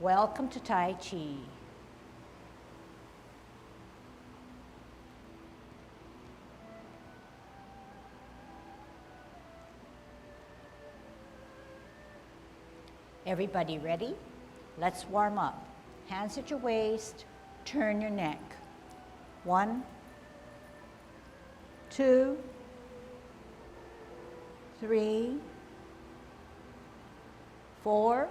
Welcome to Tai Chi. Everybody ready? Let's warm up. Hands at your waist, turn your neck. 1, 2, 3, 4,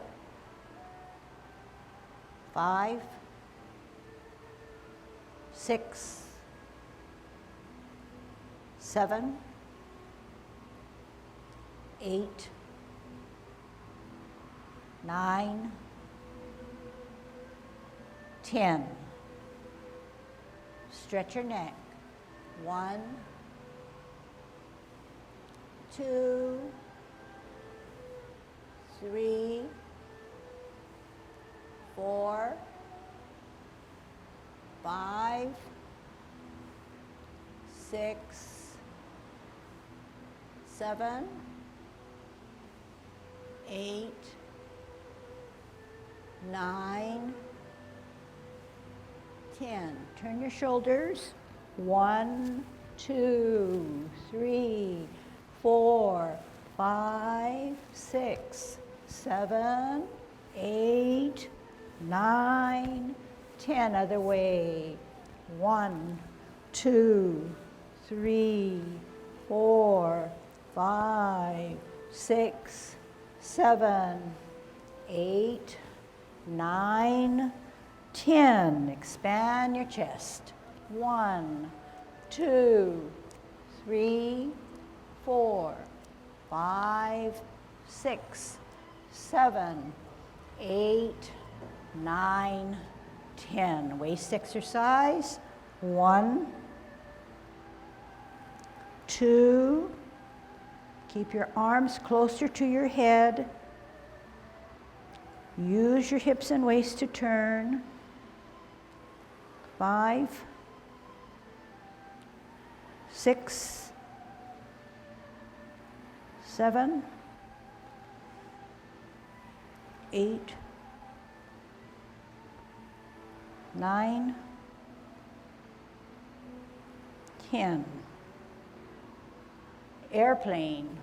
5, 6, 7, 8, 9, 10. Stretch your neck. 1, 2, 3, 4, 5, 6, 7, 8, 9, 10. Turn your shoulders. 1, 2, 3, 4, 5, 6, 7, 8, 9, 10. Other way. 1, 2, 3, 4, 5, 6, 7, 8, 9, 10. Expand your chest. 1, 2, 3, 4, 5, 6, 7, 8, 9, 10. Waist exercise. 1, 2. Keep your arms closer to your head. Use your hips and waist to turn. 5, 6, 7, 8, 9, 10. Airplane.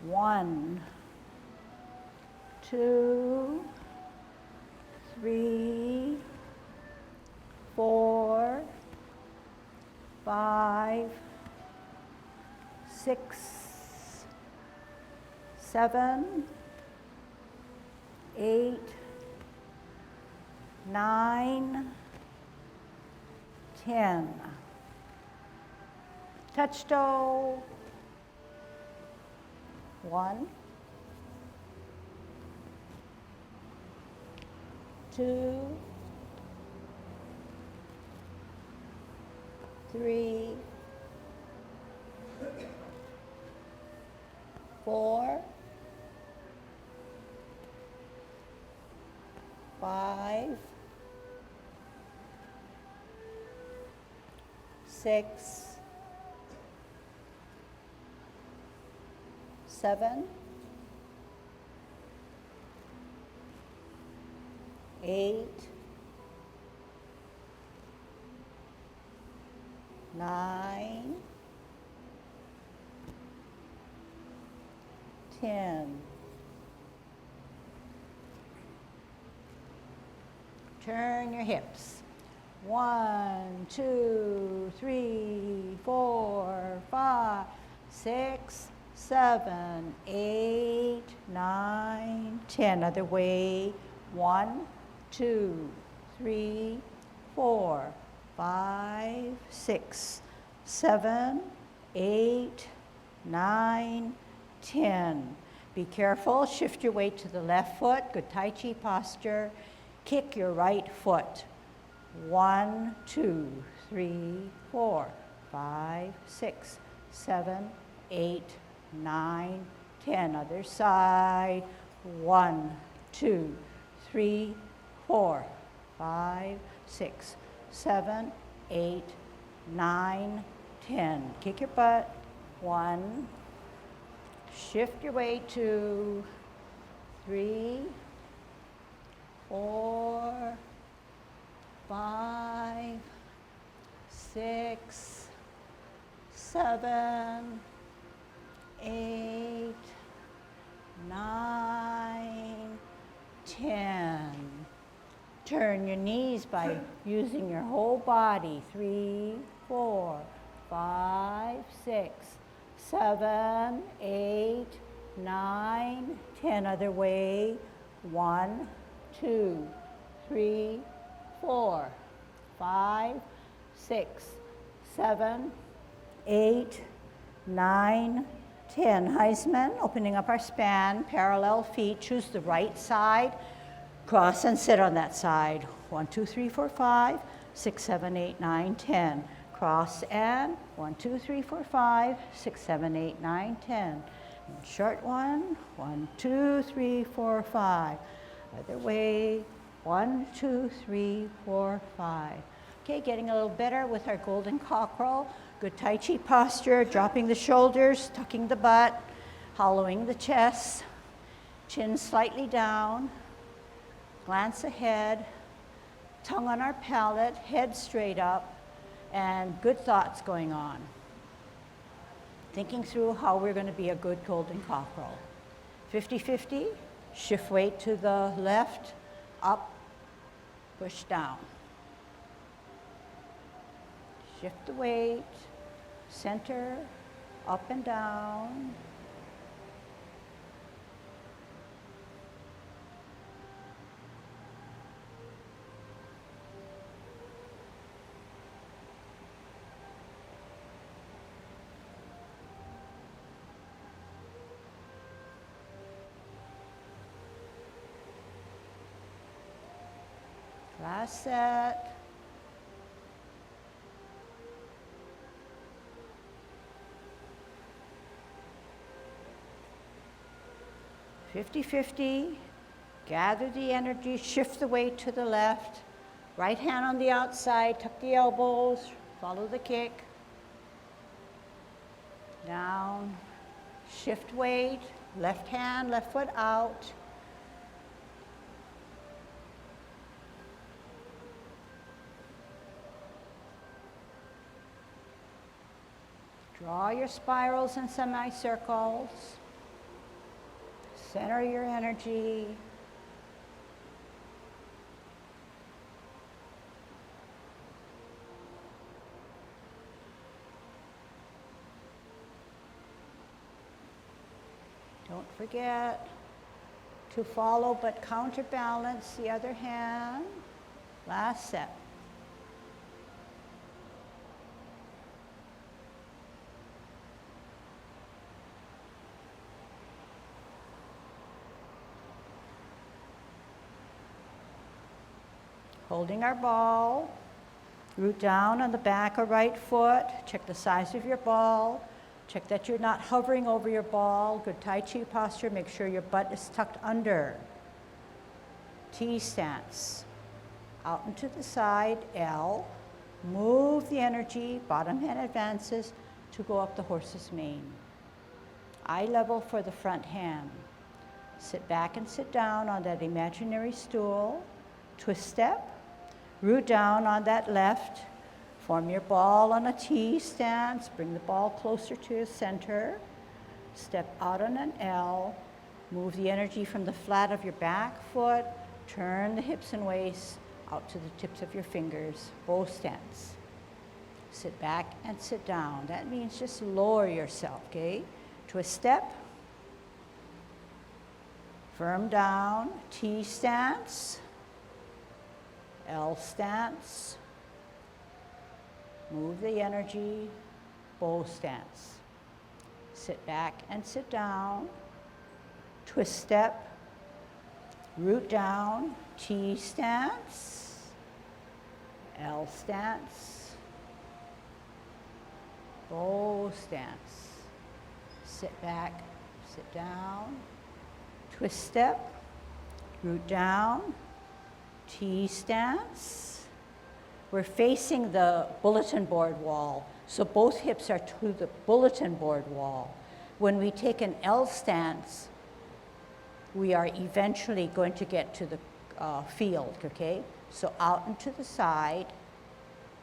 1, 2, 3, 4, 5, 6, 7, 8, 9, 10. Touch toe. 1, 2, 3, 4, 5, 6, 7, 8, 9, 10. Turn your hips. 1, 2, 3, 4, 5, 6, 7, 8, 9, 10. Other way. 1, 2, 3, 4, 5, 6, 7, 8, 9, 10. Be careful. Shift your weight to the left foot. Good Tai Chi posture. Kick your right foot. 1, 2, 3, 4, 5, 6, 7, 8, 9, 10. Other side. 1, 2, 3, 4, 5, 6, 7, 8, 9, 10. Kick your butt. 1. Shift your weight. 2, 3, 4, 5, 6, 7, 8, 9, 10. Turn your knees by using your whole body. 3, 4, 5, 6, 7, 8, 9, 10. Other way. 1, 2, 3, 4, 5, 6, 7, 8, 9, 10. Heisman, opening up our span, parallel feet. Choose the right side. Cross and sit on that side. 1, 2, 3, 4, 5, 6, 7, 8, 9, 10. Cross and 1, 2, 3, 4, 5, 6, 7, 8, 9, 10. And short one. 1, 2, 3, 4, 5. Other way. 1, 2, 3, 4, 5. Okay, getting a little better with our golden cockerel. Good Tai Chi posture, dropping the shoulders, tucking the butt, hollowing the chest, chin slightly down, glance ahead, tongue on our palate, head straight up, and good thoughts going on. Thinking through how we're going to be a good golden cockerel. 50-50, shift weight to the left, up, push down. Shift the weight, center, up and down. Last set. Fifty-50, gather the energy, shift the weight to the left, right hand on the outside, tuck the elbows, follow the kick, down, shift weight, left hand, left foot out, draw your spirals and semicircles. Center your energy. Don't forget to follow but counterbalance the other hand. Last set. Holding our ball, root down on the back or right foot, check the size of your ball, check that you're not hovering over your ball, good Tai Chi posture, make sure your butt is tucked under. T stance, out and to the side, L, move the energy, bottom hand advances to go up the horse's mane. Eye level for the front hand. Sit back and sit down on that imaginary stool, twist step, root down on that left, form your ball on a T stance, bring the ball closer to your center, step out on an L, move the energy from the flat of your back foot, turn the hips and waist out to the tips of your fingers, bow stance. Sit back and sit down. That means just lower yourself, okay? Twist step, firm down, T stance, L stance, move the energy, bow stance. Sit back and sit down, twist step, root down, T stance, L stance, bow stance. Sit back, sit down, twist step, root down, T stance. We're facing the bulletin board wall, so both hips are to the bulletin board wall. When we take an L stance, we are eventually going to get to the field, okay? So out and to the side.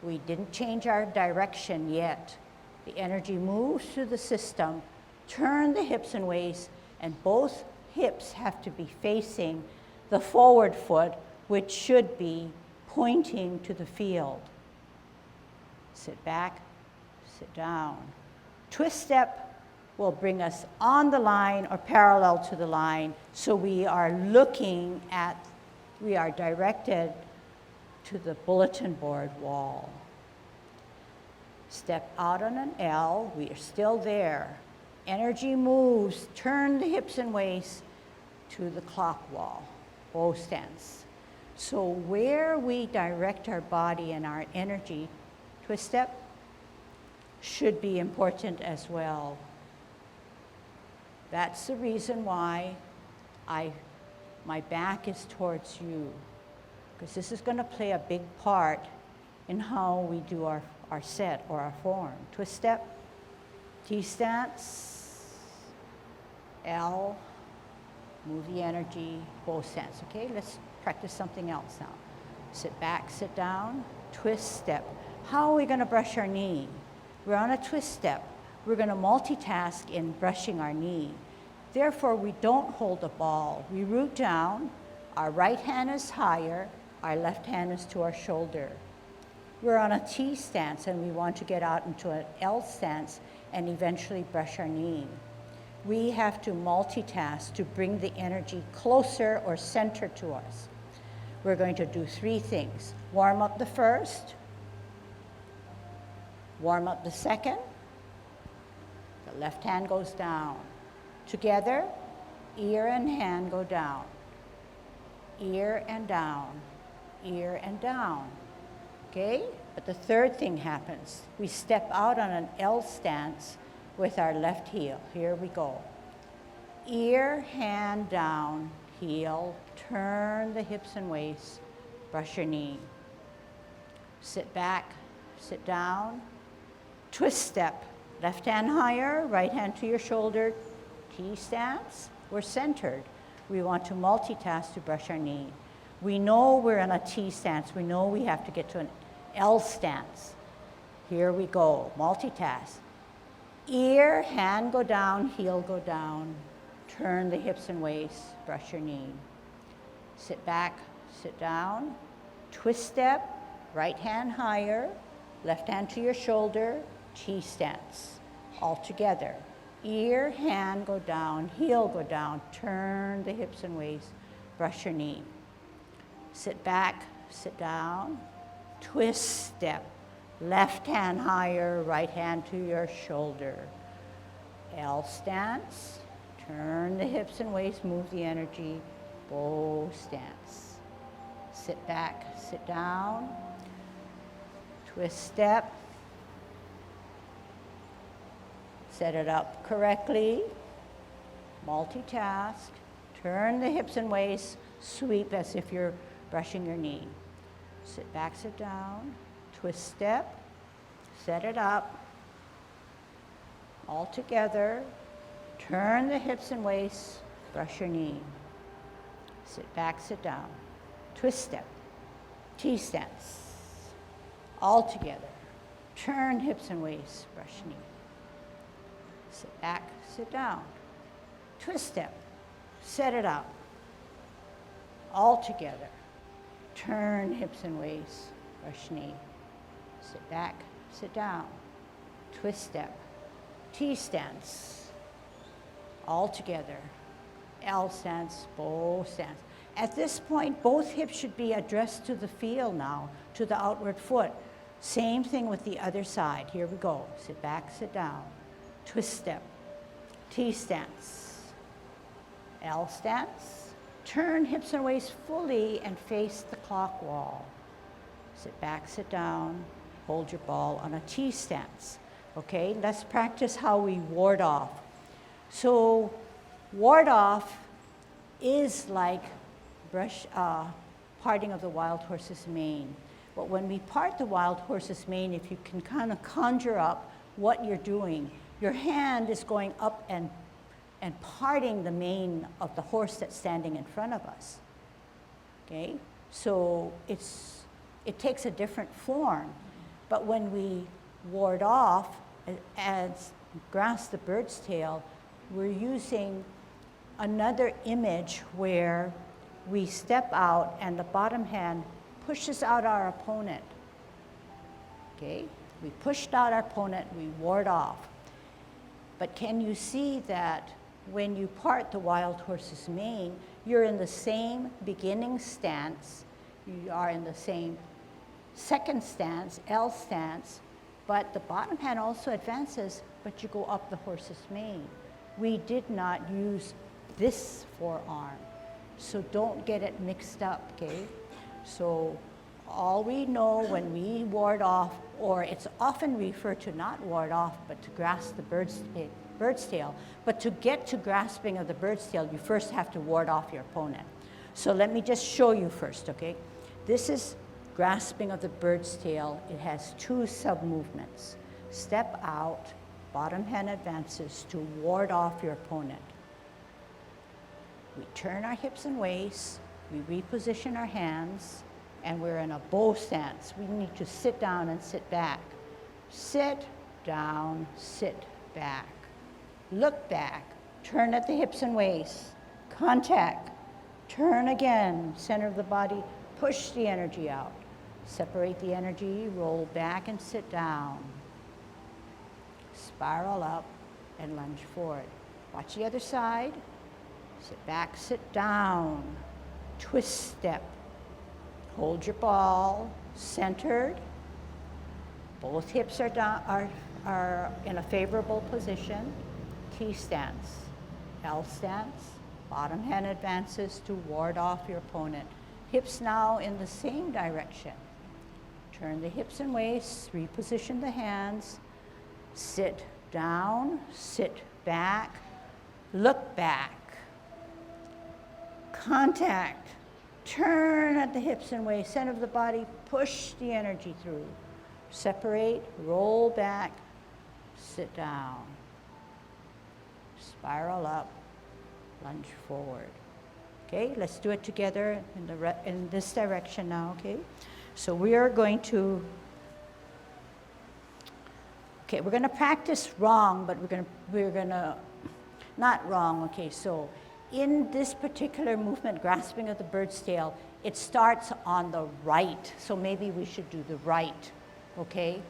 We didn't change our direction yet. The energy moves through the system. Turn the hips and waist, and both hips have to be facing the forward foot, which should be pointing to the field. Sit back, sit down. Twist step will bring us on the line or parallel to the line, so we are directed to the bulletin board wall. Step out on an L, we are still there. Energy moves, turn the hips and waist to the clock wall, bow stance. So where we direct our body and our energy, twist step, should be important as well. That's the reason why my back is towards you, because this is going to play a big part in how we do our set or our form. Twist step, T stance, L, move the energy, bow stance. Okay, let's practice something else now. Sit back, sit down, twist step. How are we going to brush our knee? We're on a twist step. We're going to multitask in brushing our knee. Therefore, we don't hold the ball. We root down, our right hand is higher, our left hand is to our shoulder. We're on a T stance and we want to get out into an L stance and eventually brush our knee. We have to multitask to bring the energy closer or center to us. We're going to do 3 things. Warm up the first, warm up the second, the left hand goes down. Together, ear and hand go down. Ear and down, ear and down. Okay? But the third thing happens. We step out on an L stance with our left heel. Here we go. Ear, hand down, heel, turn the hips and waist, brush your knee. Sit back, sit down, twist step. Left hand higher, right hand to your shoulder, T stance. We're centered. We want to multitask to brush our knee. We know we're in a T stance. We know we have to get to an L stance. Here we go, multitask. Ear, hand go down, heel go down. Turn the hips and waist, brush your knee. Sit back, sit down. Twist step, right hand higher, left hand to your shoulder, T stance. All together. Ear, hand go down, heel go down. Turn the hips and waist, brush your knee. Sit back, sit down. Twist step, left hand higher, right hand to your shoulder. L stance, turn the hips and waist, move the energy, bow stance. Sit back, sit down, twist step, set it up correctly, multitask, turn the hips and waist, sweep as if you're brushing your knee. Sit back, sit down, twist step, set it up, all together, turn the hips and waist, brush your knee. Sit back, sit down, twist step, T stance, all together, turn hips and waist, brush knee. Sit back, sit down, twist step, set it up, all together. Turn hips and waist, brush knee. Sit back, sit down, twist step, T stance, all together. L stance, bow stance. At this point, both hips should be addressed to the field now, to the outward foot. Same thing with the other side. Here we go. Sit back, sit down, twist step, T stance, L stance. Turn hips and waist fully and face the clock wall. Sit back, sit down, hold your ball on a T stance. Okay, let's practice how we ward off. So ward off is like parting of the wild horse's mane. But when we part the wild horse's mane, if you can kind of conjure up what you're doing, your hand is going up and parting the mane of the horse that's standing in front of us. okay? So it takes a different form. But when we ward off as grasp the bird's tail, we're using another image where we step out and the bottom hand pushes out our opponent. Okay? We pushed out our opponent, we ward off. But can you see that when you part the wild horse's mane, you're in the same beginning stance, you are in the same second stance, L stance, but the bottom hand also advances, but you go up the horse's mane. We did not use this forearm, so don't get it mixed up, okay? So all we know when we ward off, or it's often referred to not ward off, but to grasp the bird's tail. But to get to grasping of the bird's tail, you first have to ward off your opponent. So let me just show you first, okay? This is grasping of the bird's tail. It has two sub-movements. Step out, bottom hand advances to ward off your opponent. We turn our hips and waists, we reposition our hands, and we're in a bow stance. We need to sit down and sit back. Sit, down, sit, back. Look back, turn at the hips and waists, contact, turn again, center of the body, push the energy out. Separate the energy, roll back and sit down. Spiral up and lunge forward. Watch the other side. Sit back, sit down. Twist step. Hold your ball, centered. Both hips are down, are in a favorable position. T stance, L stance. Bottom hand advances to ward off your opponent. Hips now in the same direction. Turn the hips and waists, reposition the hands. Sit down, sit back, look back. Contact, turn at the hips and waists, center of the body, push the energy through. Separate, roll back, sit down. Spiral up, lunge forward. Okay, let's do it together in this direction now, okay? So we are going to, okay, we're gonna practice wrong, but we're gonna, not wrong, okay, so in this particular movement, grasping of the bird's tail, it starts on the right, so maybe we should do the right, okay?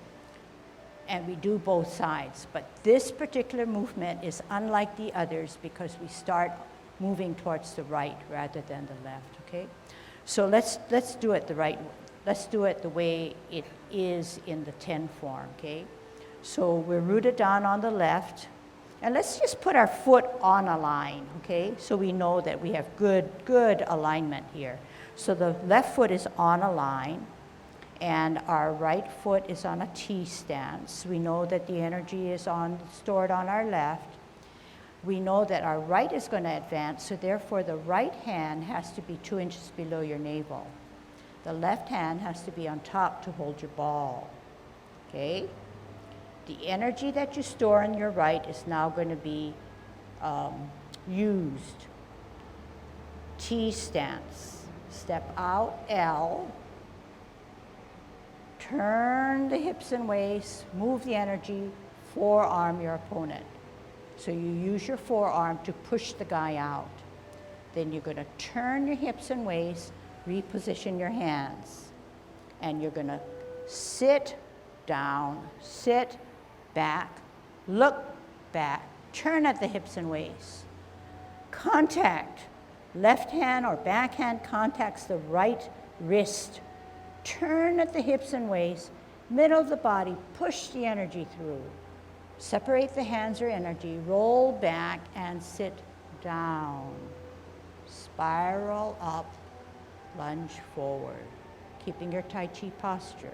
And we do both sides, but this particular movement is unlike the others because we start moving towards the right rather than the left, okay? So let's do it the right, let's do it the way it is in the 10 form, okay? So we're rooted down on the left, and let's just put our foot on a line, okay? So we know that we have good alignment here. So the left foot is on a line, and our right foot is on a T stance. We know that the energy is stored on our left. We know that our right is going to advance, so therefore the right hand has to be 2 inches below your navel. The left hand has to be on top to hold your ball, okay? The energy that you store on your right is now going to be used. T stance. Step out, L. Turn the hips and waists, move the energy, forearm your opponent. So you use your forearm to push the guy out. Then you're going to turn your hips and waists, reposition your hands. And you're going to sit down, sit back, look back, turn at the hips and waists. Contact, left hand or back hand contacts the right wrist. Turn at the hips and waists, middle of the body, push the energy through. Separate the hands or energy, roll back and sit down. Spiral up, lunge forward, keeping your Tai Chi posture.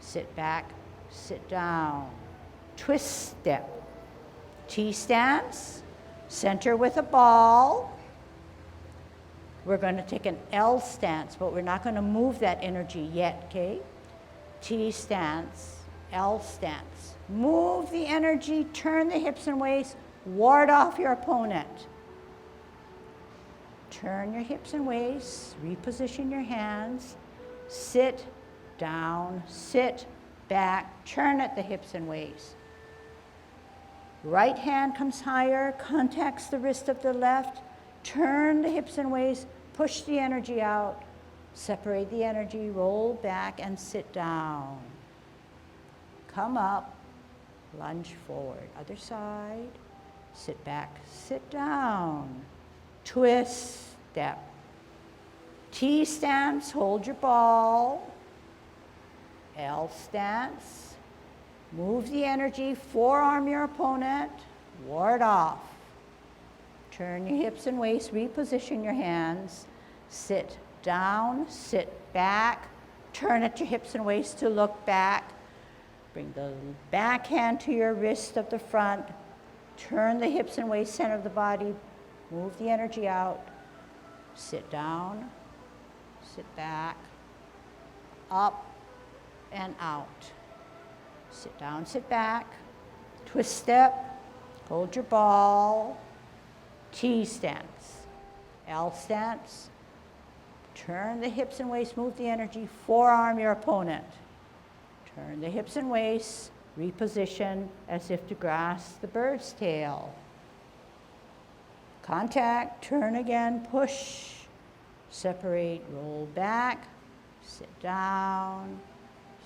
Sit back, sit down. Twist step. T stance, center with a ball. We're going to take an L stance, but we're not going to move that energy yet, okay? T stance, L stance. Move the energy, turn the hips and waists, ward off your opponent. turn your hips and waist, reposition your hands, sit, down, sit, back, turn at the hips and waist. Right hand comes higher, contacts the wrist of the left, turn the hips and waist, push the energy out, separate the energy, roll back and sit down. Come up, lunge forward. Other side, sit back, sit down. Twist, step. T stance, hold your ball. L stance, move the energy, forearm your opponent, ward off. Turn your hips and waist, reposition your hands, sit down, sit back, turn at your hips and waist to look back. Bring the back hand to your wrist of the front, turn the hips and waist center of the body, move the energy out, sit down, sit back, up and out. Sit down, sit back, twist step, hold your ball, T stance, L stance, turn the hips and waist, move the energy, forearm your opponent. Turn the hips and waist, reposition as if to grasp the bird's tail. Contact, turn again, push, separate, roll back, sit down,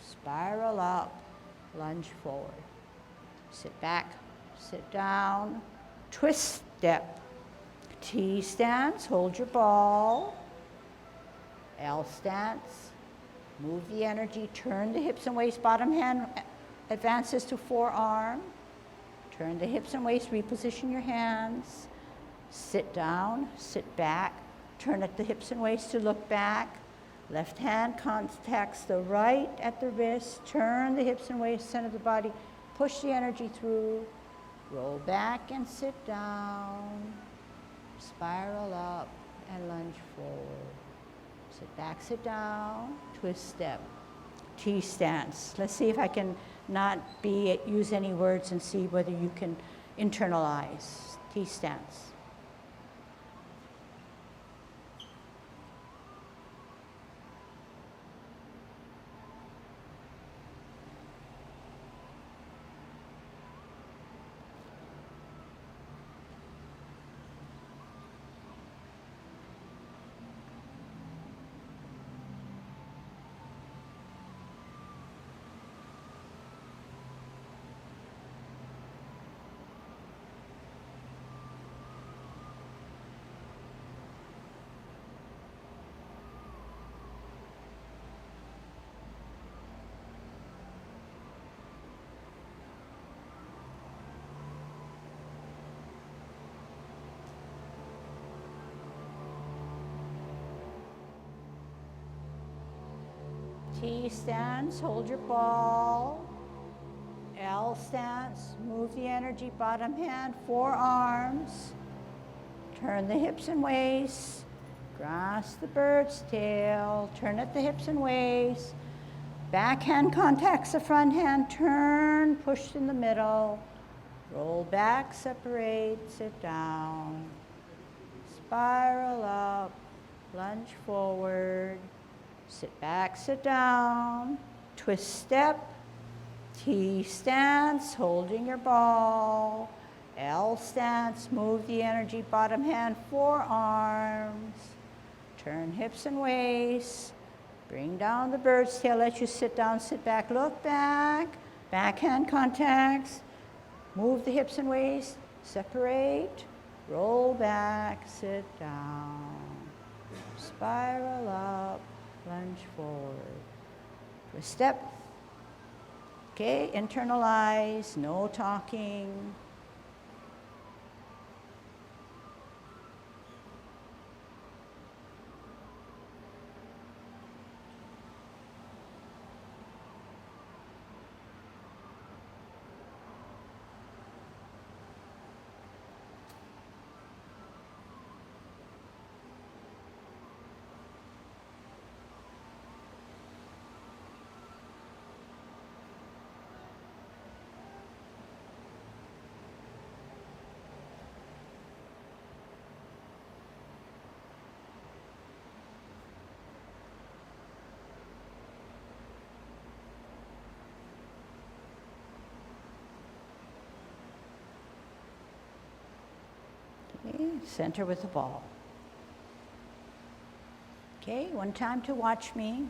spiral up, lunge forward. Sit back, sit down, twist step. T stance, hold your ball. L stance, move the energy, turn the hips and waist, bottom hand advances to forearm. Turn the hips and waist, reposition your hands. Sit down, sit back, turn at the hips and waist to look back. Left hand contacts the right at the wrist, turn the hips and waist, center of the body, push the energy through, roll back and sit down, spiral up and lunge forward. Sit back, sit down, twist step, T stance. Let's see if I can not use any words and see whether you can internalize. T stance. T stance, hold your ball. L stance, move the energy, bottom hand, forearms. Turn the hips and waist, grasp the bird's tail, turn at the hips and waist. Back hand contacts the front hand, turn, push in the middle. Roll back, separate, sit down. Spiral up, lunge forward. Sit back, sit down, twist step, T stance, holding your ball, L stance, move the energy, bottom hand, forearms, turn hips and waist, bring down the bird's tail, let you sit down, sit back, look back, backhand contacts, move the hips and waist, separate, roll back, sit down, spiral up, lunge forward. Twist step. Okay, internalize, no talking. Okay, center with the ball. Okay, one time to watch me.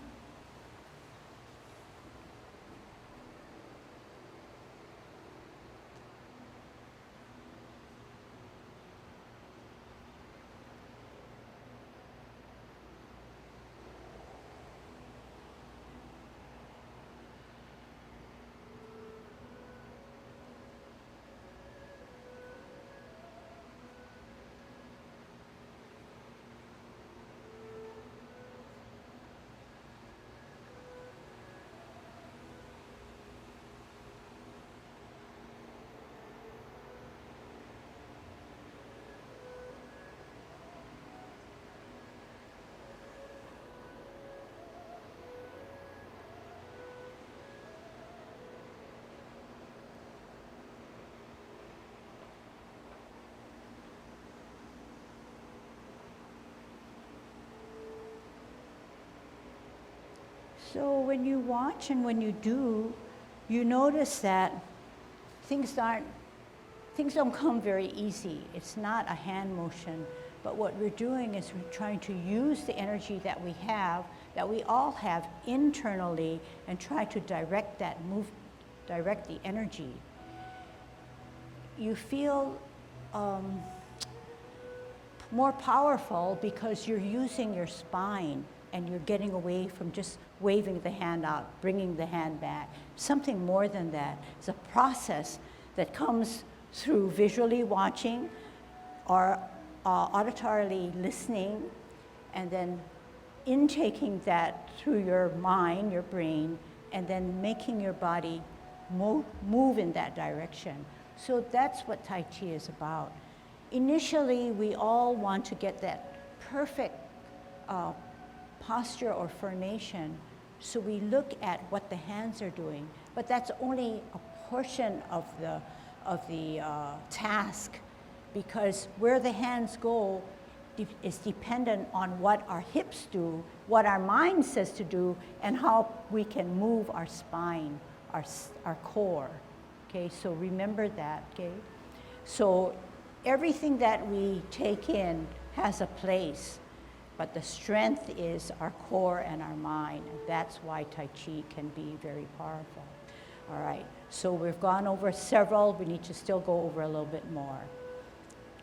So when you watch and when you do, you notice that things don't come very easy. It's not a hand motion, but what we're doing is we're trying to use the energy that we have, that we all have internally, and try to direct the energy. You feel more powerful because you're using your spine and you're getting away from just waving the hand out, bringing the hand back. Something more than that. It's a process that comes through visually watching or auditorily listening, and then intaking that through your mind, your brain, and then making your body move in that direction. So that's what Tai Chi is about. Initially, we all want to get that perfect posture or formation, so we look at what the hands are doing, but that's only a portion of the task, because where the hands go is dependent on what our hips do, what our mind says to do, and how we can move our spine, our core. Okay, so remember that. Okay, so everything that we take in has a place, but the strength is our core and our mind, and that's why Tai Chi can be very powerful. All right, so we've gone over several. We need to still go over a little bit more.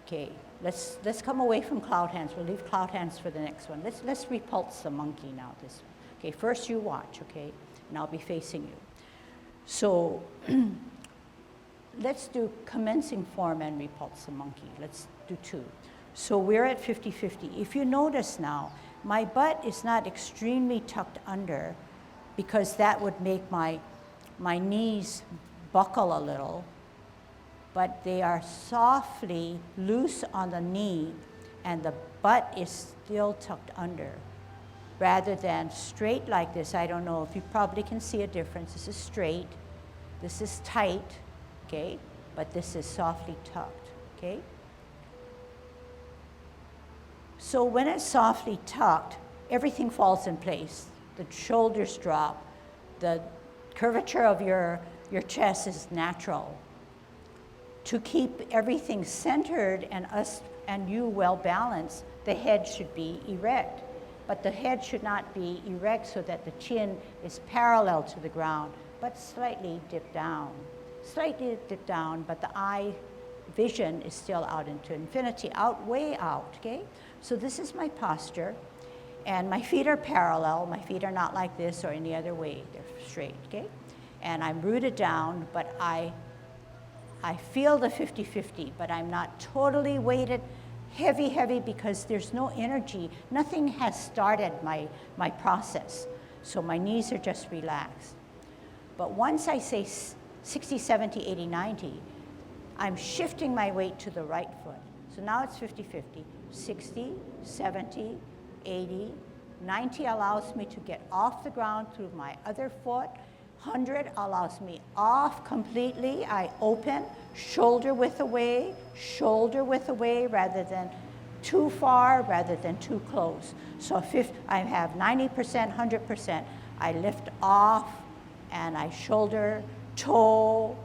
Okay, let's come away from cloud hands. We'll leave cloud hands for the next one. Let's repulse the monkey now. This one. Okay, first you watch. Okay, and I'll be facing you. So let's do commencing form and repulse the monkey. Let's do two. So we're at 50-50. If you notice now, my butt is not extremely tucked under, because that would make my knees buckle a little, but they are softly loose on the knee, and the butt is still tucked under, rather than straight like this. I don't know if you probably can see a difference. This is straight, this is tight, okay, but this is softly tucked, okay? So when it's softly tucked, everything falls in place. The shoulders drop, the curvature of your chest is natural. To keep everything centered and us and you well balanced, the head should be erect. But the head should not be erect so that the chin is parallel to the ground, but slightly dipped down. Slightly dipped down, but the eye vision is still out into infinity, way out, okay? So this is my posture, and my feet are parallel. My feet are not like this or any other way. They're straight, okay? And I'm rooted down, but I feel the 50-50, but I'm not totally weighted heavy, because there's no energy. Nothing has started my process. So my knees are just relaxed. But once I say 60, 70, 80, 90, I'm shifting my weight to the right foot. So now it's 50-50. 60, 70, 80, 90 allows me to get off the ground through my other foot. 100 allows me off completely. I open, shoulder width away, rather than too far, rather than too close. So if I have 90%, 100%, I lift off and I shoulder, toe,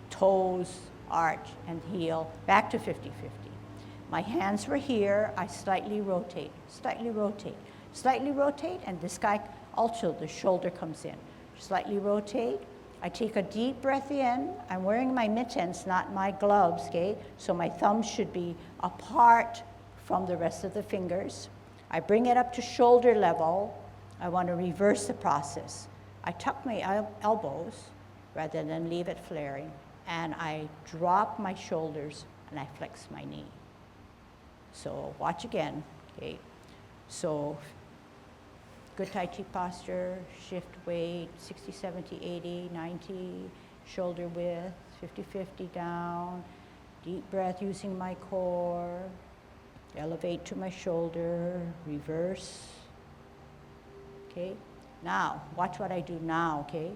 toes, arch, and heel, back to 50-50. My hands were here, I slightly rotate, and this guy also, the shoulder comes in. Slightly rotate, I take a deep breath in. I'm wearing my mittens, not my gloves, okay? So my thumbs should be apart from the rest of the fingers. I bring it up to shoulder level. I want to reverse the process. I tuck my elbows rather than leave it flaring, and I drop my shoulders and I flex my knee. So watch again, okay? So good Tai Chi posture, shift weight, 60, 70, 80, 90, shoulder width, 50-50 down, deep breath using my core, elevate to my shoulder, reverse, okay? Now, watch what I do now, okay?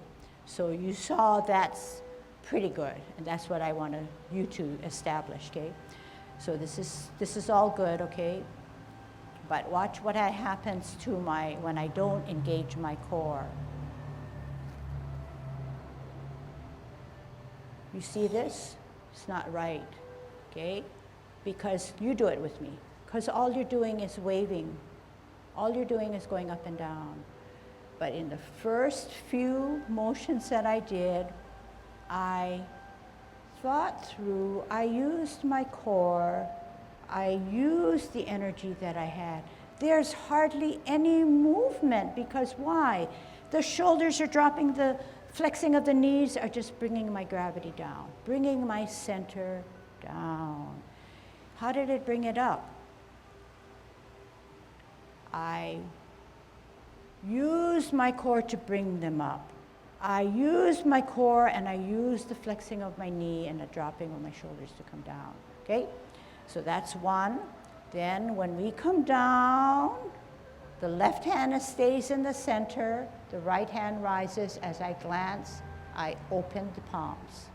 So you saw that's pretty good, and that's what I want you to establish, okay? So this is all good, okay? But watch what happens to when I don't engage my core. You see this? It's not right, okay? Because you do it with me. Because all you're doing is waving. All you're doing is going up and down. But in the first few motions that I did, I thought through, I used my core, I used the energy that I had. There's hardly any movement, because why? The shoulders are dropping, the flexing of the knees are just bringing my gravity down, bringing my center down. How did it bring it up? I used my core to bring them up. I used my core and I used the flexing of my knee and the dropping of my shoulders to come down, okay? So that's one. Then when we come down, the left hand stays in the center, the right hand rises. As I glance, I open the palms.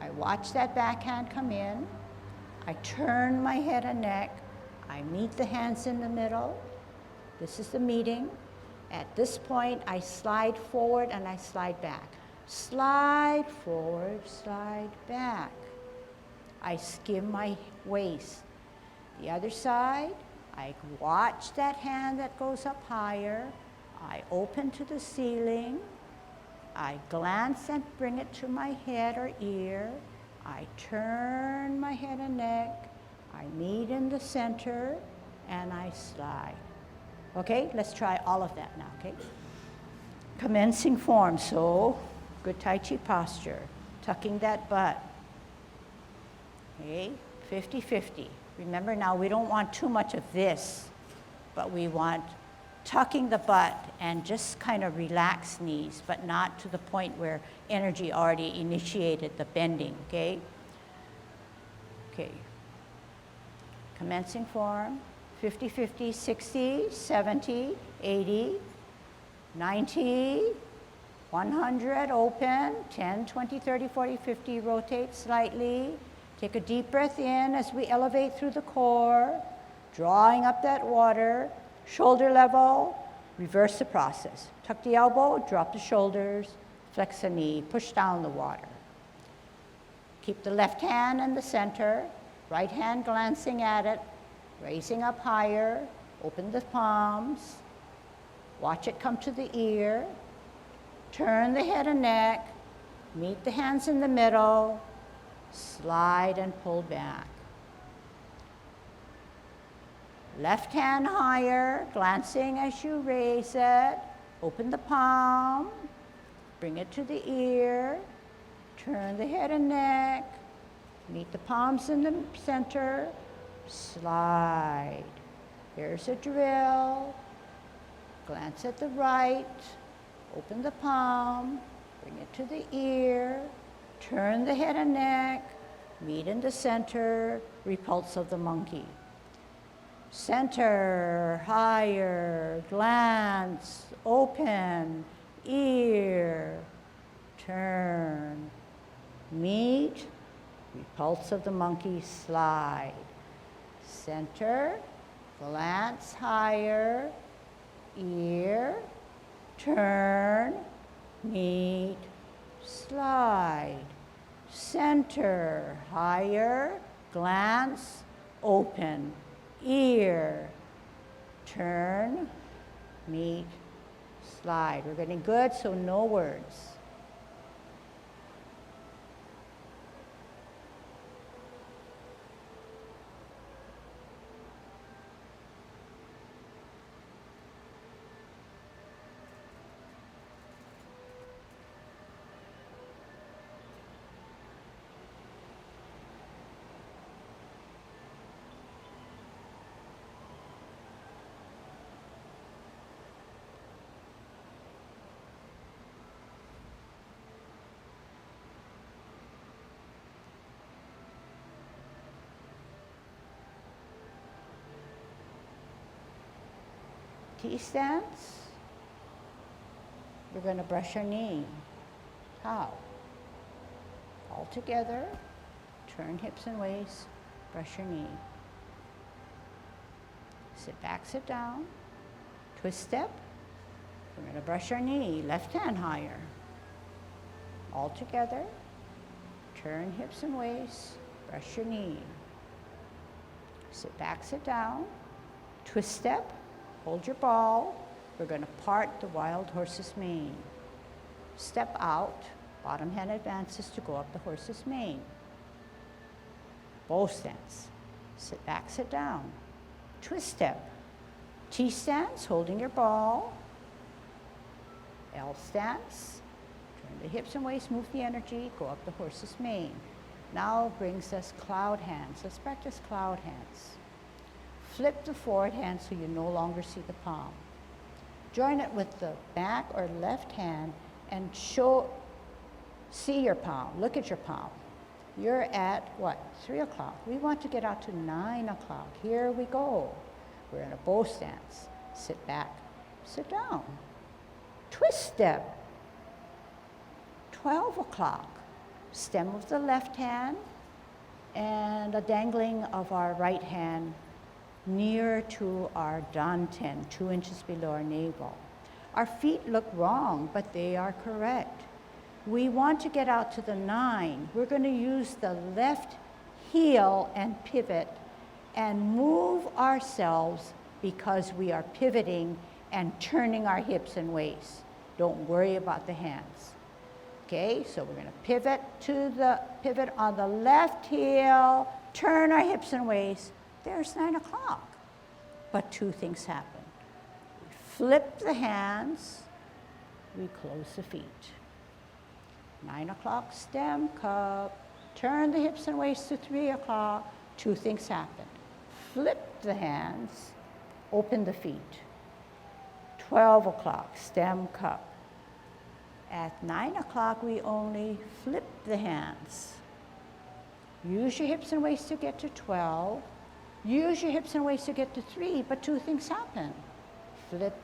I watch that backhand come in. I turn my head and neck. I meet the hands in the middle. This is the meeting. At this point, I slide forward and I slide back. Slide forward, slide back. I skim my waist. The other side, I watch that hand that goes up higher. I open to the ceiling. I glance and bring it to my head or ear. I turn my head and neck. I meet in the center and I slide. Okay, let's try all of that now, okay? Commencing form, so good Tai Chi posture, tucking that butt. Okay, 50-50. Remember now, we don't want too much of this, but we want tucking the butt and just kind of relax knees, but not to the point where energy already initiated the bending, okay? Okay. Commencing form, 50-50, 60, 70, 80, 90, 100, open, 10, 20, 30, 40, 50, rotate slightly. Take a deep breath in as we elevate through the core, drawing up that water, shoulder level, reverse the process. Tuck the elbow, drop the shoulders, flex the knee, push down the water. Keep the left hand in the center, right hand glancing at it, raising up higher, open the palms, watch it come to the ear, turn the head and neck, meet the hands in the middle, slide and pull back. Left hand higher, glancing as you raise it, open the palm, bring it to the ear, turn the head and neck, meet the palms in the center, slide. Here's a drill. Glance at the right, open the palm, bring it to the ear, turn the head and neck, meet in the center, repulse of the monkey. Center, higher, glance, open, ear, turn, meet, repulse of the monkey, slide. Center, glance higher, ear, turn, meet, slide. Center, higher, glance, open, ear, turn, meet, slide. We're getting good, so no words. T-stance. We're going to brush our knee. How? All together. Turn hips and waist. Brush your knee. Sit back, sit down. Twist step. We're going to brush our knee. Left hand higher. All together. Turn hips and waist. Brush your knee. Sit back, sit down. Twist step. Hold your ball. We're going to part the wild horse's mane. Step out. Bottom hand advances to go up the horse's mane. Bow stance. Sit back, sit down. Twist step. T stance, holding your ball. L stance. Turn the hips and waist, move the energy, go up the horse's mane. Now brings us cloud hands. Let's practice cloud hands. Flip the forward hand so you no longer see the palm. Join it with the back or left hand and see your palm. Look at your palm. You're at what? 3 o'clock. We want to get out to 9 o'clock. Here we go. We're in a bow stance. Sit back, sit down. Twist step. 12 o'clock. Stem of the left hand and a dangling of our right hand near to our danten, 2 inches below our navel. Our feet look wrong, but they are correct. We want to get out to the 9. We're going to use the left heel and pivot and move ourselves because we are pivoting and turning our hips and waist. Don't worry about the hands. Okay, so we're going to pivot on the left heel, turn our hips and waist. There's 9 o'clock. But 2 things happen. We flip the hands, we close the feet. 9 o'clock, stem, cup, turn the hips and waist to 3 o'clock. 2 things happen. Flip the hands, open the feet. 12 o'clock, stem, cup. At 9 o'clock, we only flip the hands. Use your hips and waist to get to 12. Use your hips and waist to get to 3, but 2 things happen. Flip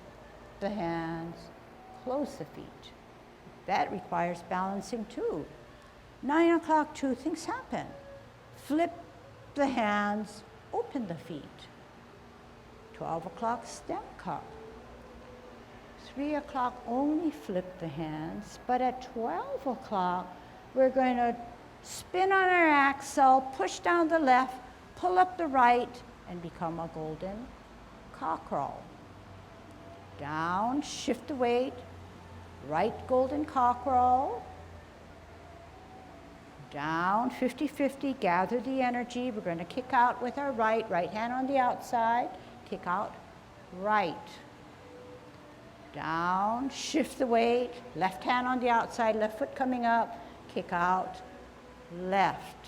the hands, close the feet. That requires balancing too. 9 o'clock, 2 things happen. Flip the hands, open the feet. 12 o'clock, stem cup. 3 o'clock, only flip the hands, but at 12 o'clock, we're going to spin on our axle, push down the left, pull up the right, and become a golden cockerel. Down, shift the weight, right golden cockerel. Down, 50-50, gather the energy. We're going to kick out with our right hand on the outside, kick out, right. Down, shift the weight, left hand on the outside, left foot coming up, kick out, left.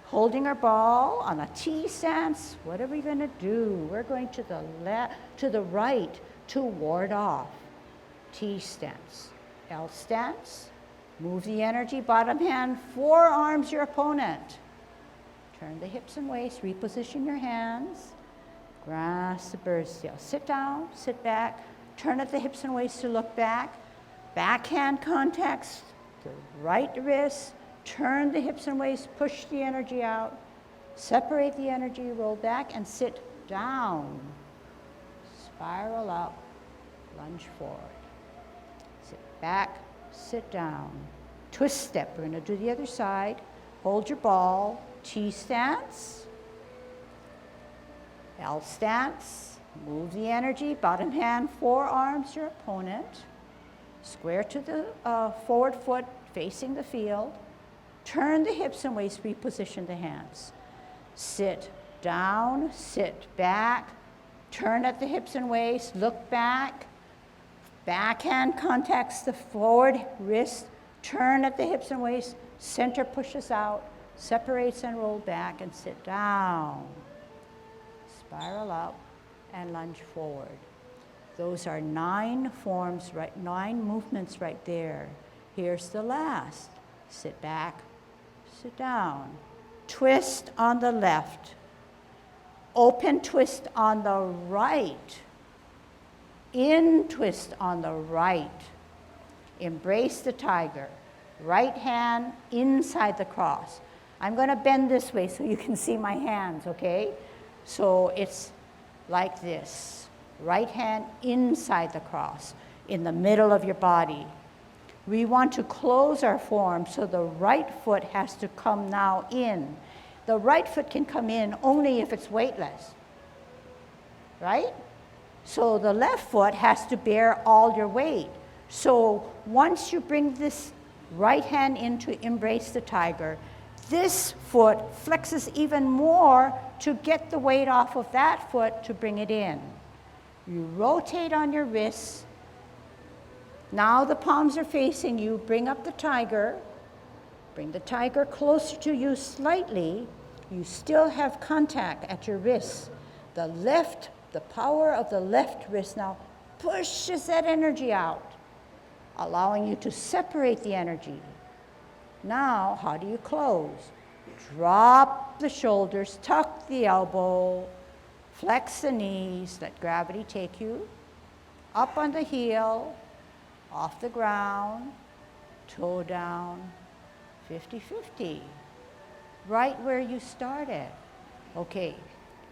Holding our ball on a T stance. What are we going to do? We're going to the left, to the right to ward off. T stance. L stance. Move the energy, bottom hand, forearms your opponent. Turn the hips and waist, reposition your hands. Grasp the bird's tail. Sit down, sit back, turn at the hips and waist to look back. Backhand contacts, the right wrist, turn the hips and waist, push the energy out. Separate the energy, roll back and sit down. Spiral up, lunge forward. Sit back, sit down. Twist step, we're going to do the other side. Hold your ball, T stance. L stance, move the energy, bottom hand, forearms your opponent, square to the forward foot facing the field, turn the hips and waist, reposition the hands. Sit down, sit back, turn at the hips and waist, look back, backhand contacts the forward wrist, turn at the hips and waist, center pushes out, separates and roll back and sit down. Spiral up and lunge forward. Those are 9 forms, 9 movements right there. Here's the last. Sit back, sit down. Twist on the left. Open twist on the right. In twist on the right. Embrace the tiger. Right hand inside the cross. I'm going to bend this way so you can see my hands, okay? So it's like this. Right hand inside the cross, in the middle of your body. We want to close our form so the right foot has to come now in. The right foot can come in only if it's weightless, right? So the left foot has to bear all your weight. So once you bring this right hand in to embrace the tiger, this foot flexes even more to get the weight off of that foot to bring it in. You rotate on your wrists. Now the palms are facing you. Bring up the tiger. Bring the tiger closer to you slightly. You still have contact at your wrists. The power of the left wrist now pushes that energy out, allowing you to separate the energy. Now, how do you close? Drop the shoulders, tuck the elbow, flex the knees, let gravity take you. Up on the heel, off the ground, toe down, 50-50. Right where you started. Okay,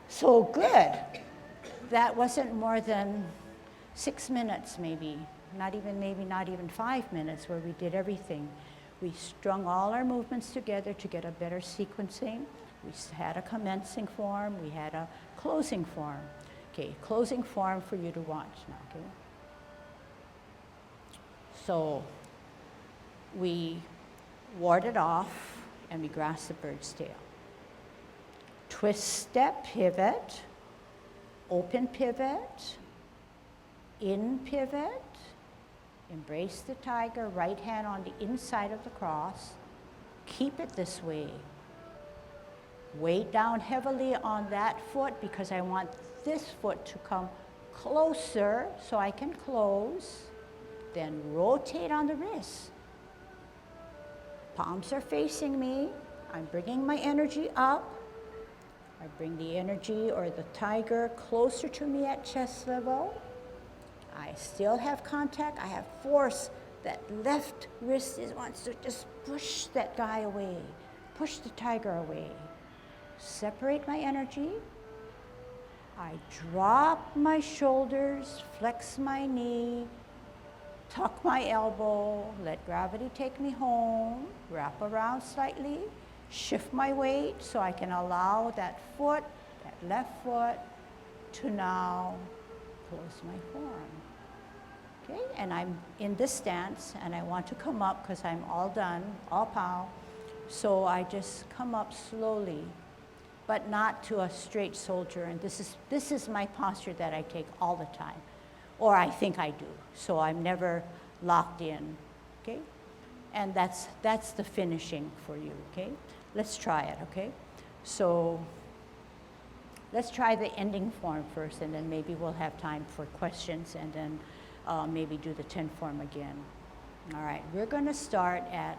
so good. That wasn't more than 6 minutes maybe, not even 5 minutes where we did everything. We strung all our movements together to get a better sequencing. We had a commencing form, we had a closing form. Okay, closing form for you to watch now, okay? So we warded off and we grasped the bird's tail. Twist step, pivot, open pivot, in pivot, embrace the tiger, right hand on the inside of the cross. Keep it this way. Weight down heavily on that foot because I want this foot to come closer so I can close. Then rotate on the wrist. Palms are facing me. I'm bringing my energy up. I bring the energy or the tiger closer to me at chest level. I still have contact. I have force. That left wrist wants to just push that guy away, push the tiger away. Separate my energy. I drop my shoulders, flex my knee, tuck my elbow, let gravity take me home, wrap around slightly, shift my weight so I can allow that foot, that left foot, to now close my form. Okay, and I'm in this stance and I want to come up because I'm all done, all pow. So I just come up slowly, but not to a straight soldier. And this is my posture that I take all the time, or I think I do. So I'm never locked in, okay? And that's the finishing for you, okay? Let's try it, okay? So let's try the ending form first, and then maybe we'll have time for questions, and then maybe do the 10 form again. All right, we're gonna start at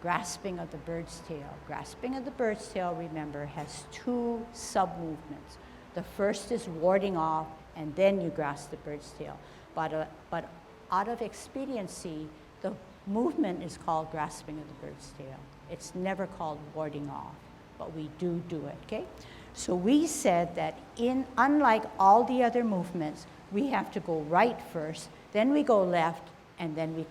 grasping of the bird's tail. Grasping of the bird's tail, remember, has 2 sub-movements. The first is warding off, and then you grasp the bird's tail. But out of expediency, the movement is called grasping of the bird's tail. It's never called warding off, but we do it, okay? So we said that unlike all the other movements, we have to go right first, then we go left, and then we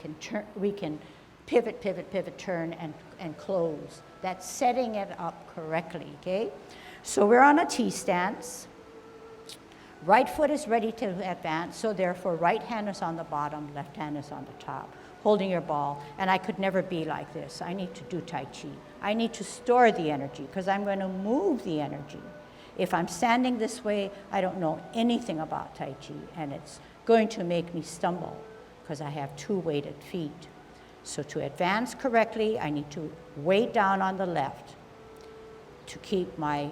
can pivot, turn, and close. That's setting it up correctly, okay? So we're on a T stance. Right foot is ready to advance, so therefore right hand is on the bottom, left hand is on the top, holding your ball. And I could never be like this. I need to do Tai Chi. I need to store the energy because I'm going to move the energy. If I'm standing this way, I don't know anything about Tai Chi, and it's going to make me stumble because I have 2 weighted feet. So to advance correctly, I need to weight down on the left to keep my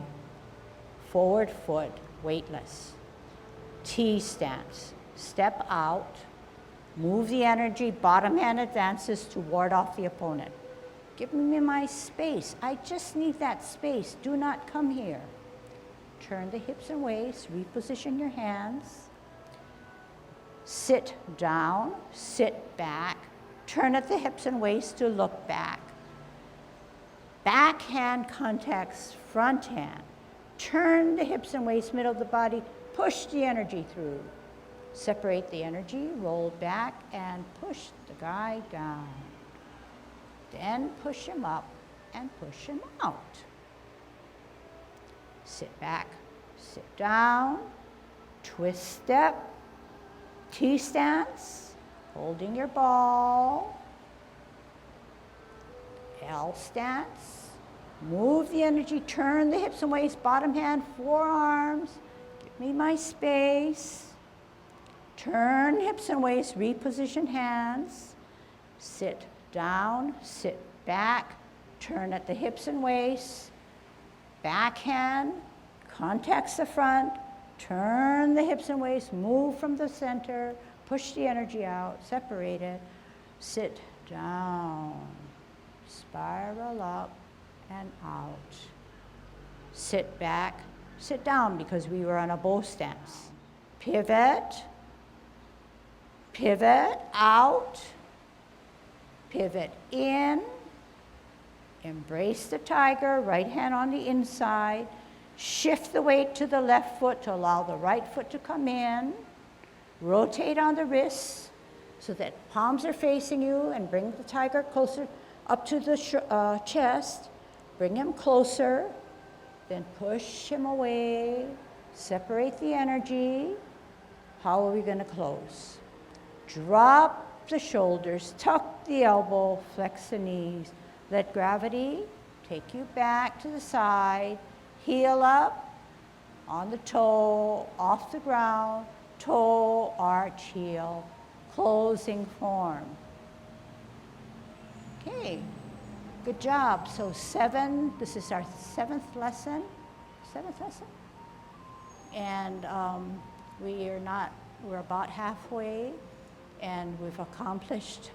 forward foot weightless. T stance, step out, move the energy, bottom hand advances to ward off the opponent. Give me my space. I just need that space. Do not come here. Turn the hips and waist, reposition your hands. Sit down, sit back, turn at the hips and waist to look back. Back hand contacts front hand. Turn the hips and waist, middle of the body, push the energy through. Separate the energy, roll back, and push the guy down. Then push him up and push him out. Sit back, sit down, twist step, T stance, holding your ball, L stance, move the energy, turn the hips and waist, bottom hand, forearms, give me my space, turn hips and waist, reposition hands, sit down, sit back, turn at the hips and waist, backhand, contacts the front, turn the hips and waist, move from the center, push the energy out, separate it, sit down, spiral up and out. Sit back, sit down because we were on a bow stance. Pivot, pivot out, pivot in, embrace the tiger, right hand on the inside, shift the weight to the left foot to allow the right foot to come in, rotate on the wrists so that palms are facing you and bring the tiger closer up to the chest, bring him closer, then push him away, separate the energy. How are we going to close? Drop the shoulders, tuck the elbow, flex the knees. Let gravity take you back to the side, heel up, on the toe, off the ground, toe, arch, heel, closing form. Okay, good job. So this is our seventh lesson. And we're about halfway, and we've accomplished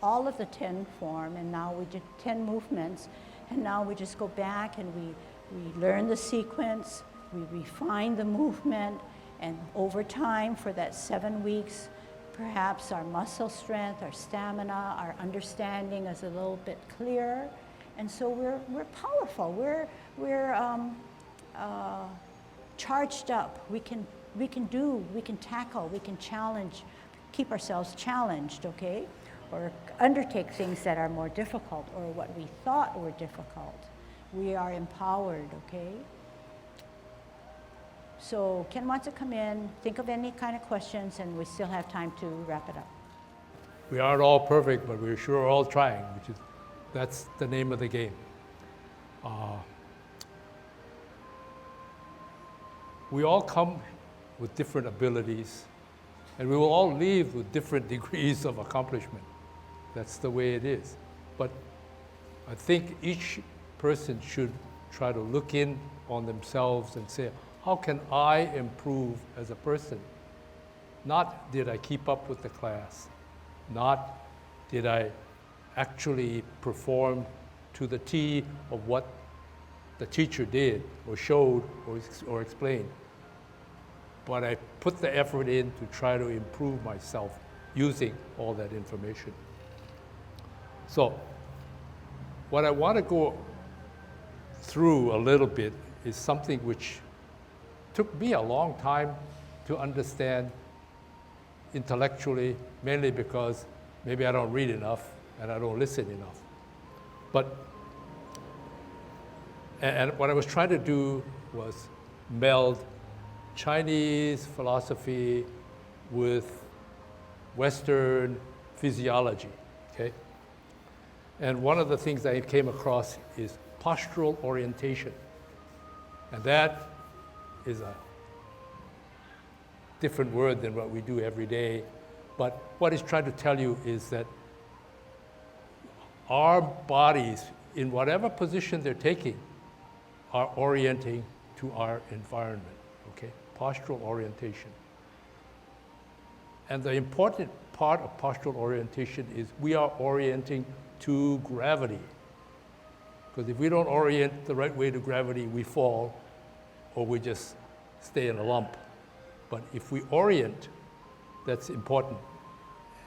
all of the 10 form, and now we did 10 movements, and now we just go back and we learn the sequence, we refine the movement, and over time for that 7 weeks, perhaps our muscle strength, our stamina, our understanding is a little bit clearer, and so we're powerful. We're charged up. We can tackle, we can challenge, keep ourselves challenged, okay? Or undertake things that are more difficult or what we thought were difficult. We are empowered, okay? So Ken wants to come in, think of any kind of questions, and we still have time to wrap it up. We aren't all perfect, but we're sure all trying, that's the name of the game. We all come with different abilities, and we will all leave with different degrees of accomplishment. That's the way it is. But I think each person should try to look in on themselves and say, how can I improve as a person? Not did I keep up with the class, not did I actually perform to the T of what the teacher did or showed or explained, but I put the effort in to try to improve myself using all that information. So what I want to go through a little bit is something which took me a long time to understand intellectually, mainly because maybe I don't read enough and I don't listen enough. And what I was trying to do was meld Chinese philosophy with Western physiology, okay? And one of the things I came across is postural orientation. And that is a different word than what we do every day. But what it's trying to tell you is that our bodies, in whatever position they're taking, are orienting to our environment, okay? Postural orientation. And the important part of postural orientation is we are orienting to gravity. Because if we don't orient the right way to gravity, we fall, or we just stay in a lump. But if we orient, that's important.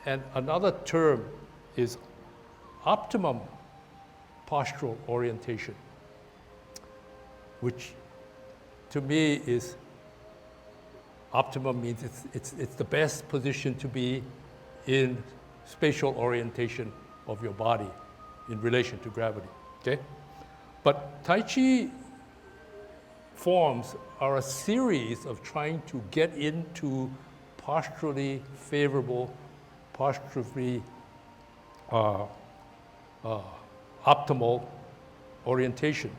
And another term is optimum postural orientation, which to me is optimum means it's the best position to be in spatial orientation of your body in relation to gravity, okay? But Tai Chi forms are a series of trying to get into posturally favorable, posturally optimal orientation.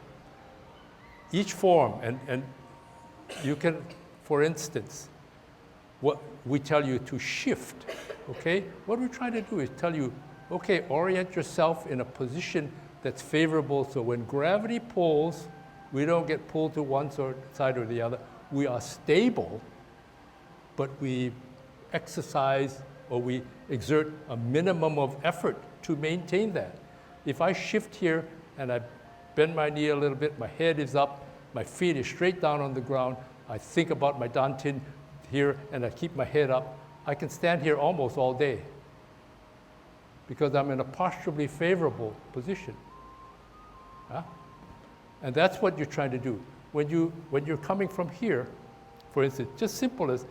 Each form, and you can, for instance, what we tell you to shift, okay? What we're trying to do is tell you, okay, orient yourself in a position that's favorable so when gravity pulls, we don't get pulled to one side or the other. We are stable, but we exercise or we exert a minimum of effort to maintain that. If I shift here and I bend my knee a little bit, my head is up, my feet is straight down on the ground, I think about my dantian here and I keep my head up, I can stand here almost all day because I'm in a posturally favorable position. Huh? And that's what you're trying to do. When you're coming from here, for instance, just simple as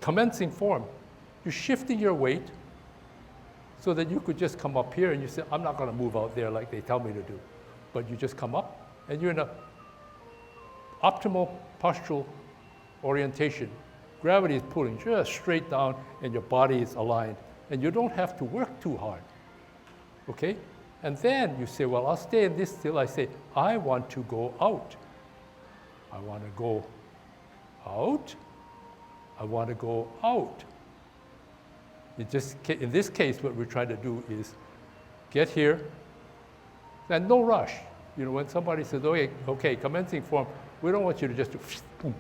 commencing form, you're shifting your weight so that you could just come up here and you say, I'm not going to move out there like they tell me to do. But you just come up and you're in an optimal postural orientation. Gravity is pulling just straight down and your body is aligned. And you don't have to work too hard, okay? And then you say, well, I'll stay in this till I say, I want to go out. I want to go out. I want to go out. In this case, what we're trying to do is get here, and no rush. You know, when somebody says, okay, commencing form, we don't want you to just do, boom.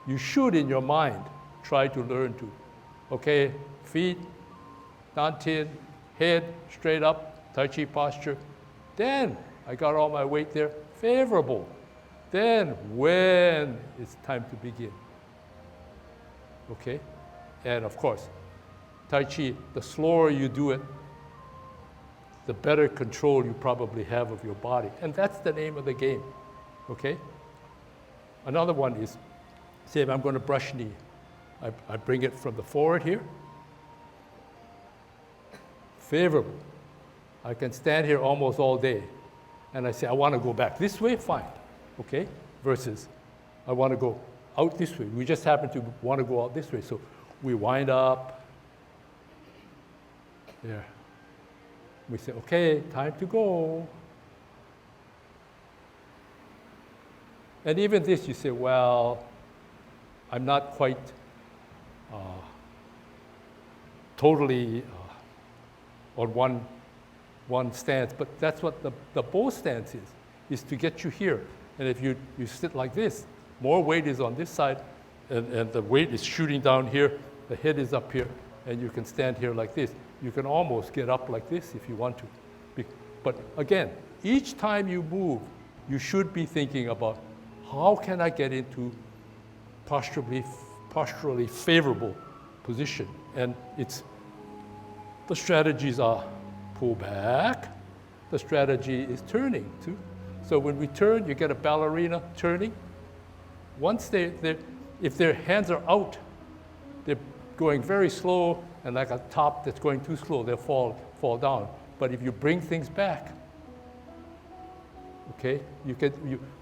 You should, in your mind, try to learn to, okay, feet, dantian, head, straight up, Tai Chi posture. Then I got all my weight there, favorable. Then when it's time to begin. Okay? And of course, Tai Chi, the slower you do it, the better control you probably have of your body. And that's the name of the game. Okay? Another one is, say if I'm going to brush knee, I bring it from the forward here. Favorable. I can stand here almost all day. And I say, I want to go back this way, fine. Okay? Versus, I want to go out this way. We just happen to want to go out this way. So we wind up. There. We say, okay, time to go. And even this, you say, well, I'm not quite totally on one stance, but that's what the bow stance is to get you here. And if you sit like this, more weight is on this side, and the weight is shooting down here, the head is up here, and you can stand here like this. You can almost get up like this if you want to. But again, each time you move, you should be thinking about how can I get into posturally favorable position. And the strategies are pull back. The strategy is turning too. So when we turn, you get a ballerina turning. Once if their hands are out, they're going very slow, and like a top that's going too slow, they'll fall down. But if you bring things back, okay?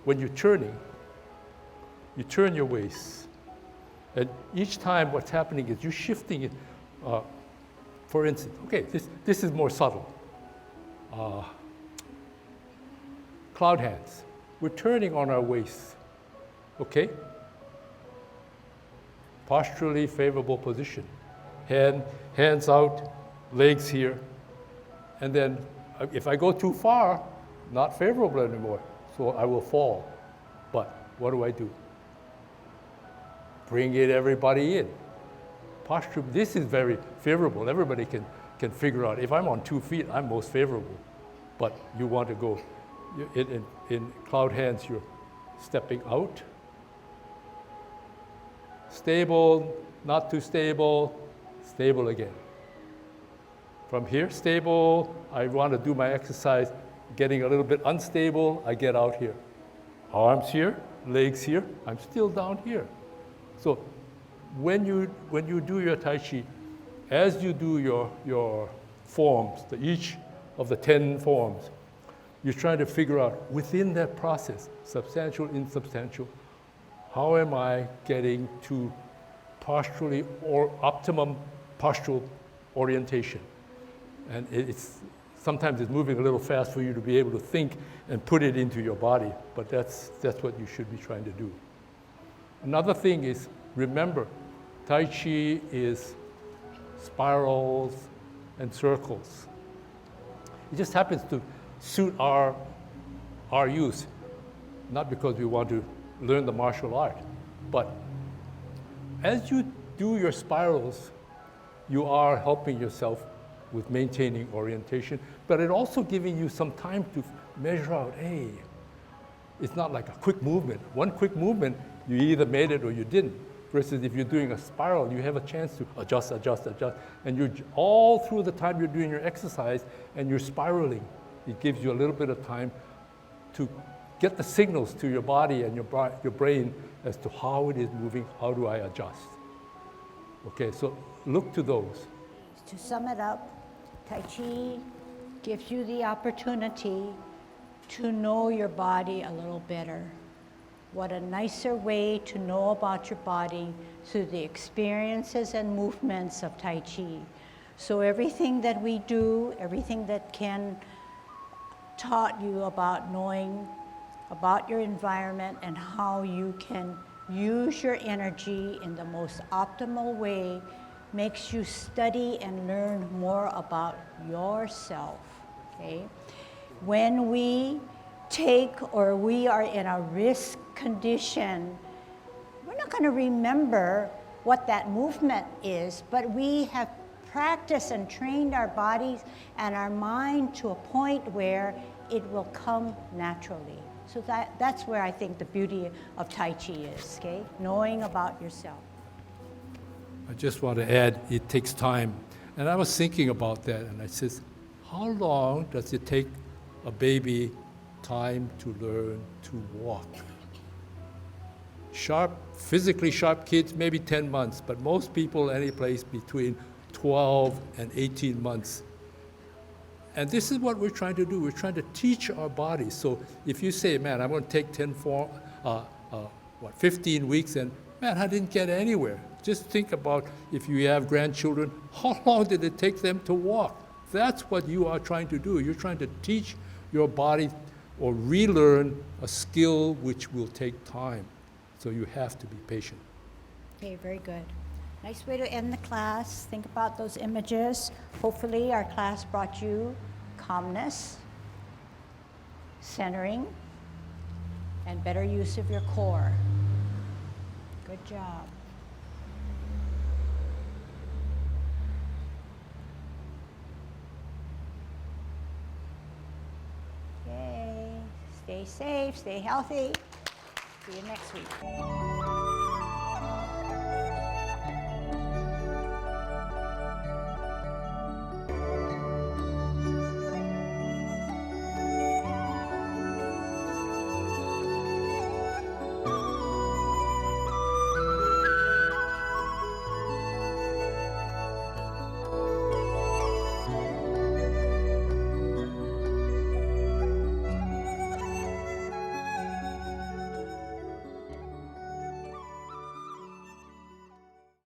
When you're turning, you turn your waist. And each time what's happening is you're shifting it. For instance, okay, this is more subtle. Cloud hands. We're turning on our waist, okay? Posturally favorable position. Hands out, legs here. And then if I go too far, not favorable anymore, so I will fall. But what do? Bring everybody in. Posture, this is very favorable. Everybody can figure out, if I'm on 2 feet, I'm most favorable. But you want to go, in cloud hands, you're stepping out. Stable, not too stable, stable again. From here, stable, I want to do my exercise, getting a little bit unstable, I get out here. Arms here, legs here, I'm still down here. So when you do your Tai Chi, as you do your forms, each of the 10 forms, you're trying to figure out within that process, substantial, insubstantial, how am I getting to posturally or optimum postural orientation? And sometimes it's moving a little fast for you to be able to think and put it into your body, but that's what you should be trying to do. Another thing is, remember, Tai Chi is spirals and circles. It just happens to suit our use, not because we want to learn the martial art, but as you do your spirals, you are helping yourself with maintaining orientation, but it also giving you some time to measure out, hey, it's not like a quick movement. One quick movement, you either made it or you didn't. Versus if you're doing a spiral, you have a chance to adjust. And you're all through the time you're doing your exercise and you're spiraling. It gives you a little bit of time to get the signals to your body and your brain as to how it is moving, how do I adjust. Okay, so look to those. To sum it up, Tai Chi gives you the opportunity to know your body a little better. What a nicer way to know about your body through the experiences and movements of Tai Chi. So everything that we do, everything that Ken taught you about knowing about your environment and how you can use your energy in the most optimal way, makes you study and learn more about yourself, okay? When we we are in a risk condition, we're not going to remember what that movement is, but we have practiced and trained our bodies and our mind to a point where it will come naturally. So that's where I think the beauty of Tai Chi is, okay? Knowing about yourself. I just want to add, it takes time. And I was thinking about that, and I said, how long does it take a baby time to learn to walk? Physically sharp kids, maybe 10 months, but most people any place between 12 and 18 months. And this is what we're trying to do. We're trying to teach our bodies. So if you say, man, I'm going to take 15 weeks, and man, I didn't get anywhere. Just think about if you have grandchildren, how long did it take them to walk? That's what you are trying to do. You're trying to teach your body or relearn a skill which will take time. So you have to be patient. Okay, very good. Nice way to end the class. Think about those images. Hopefully our class brought you calmness, centering, and better use of your core. Good job. Yay. Stay safe, stay healthy. See you next week.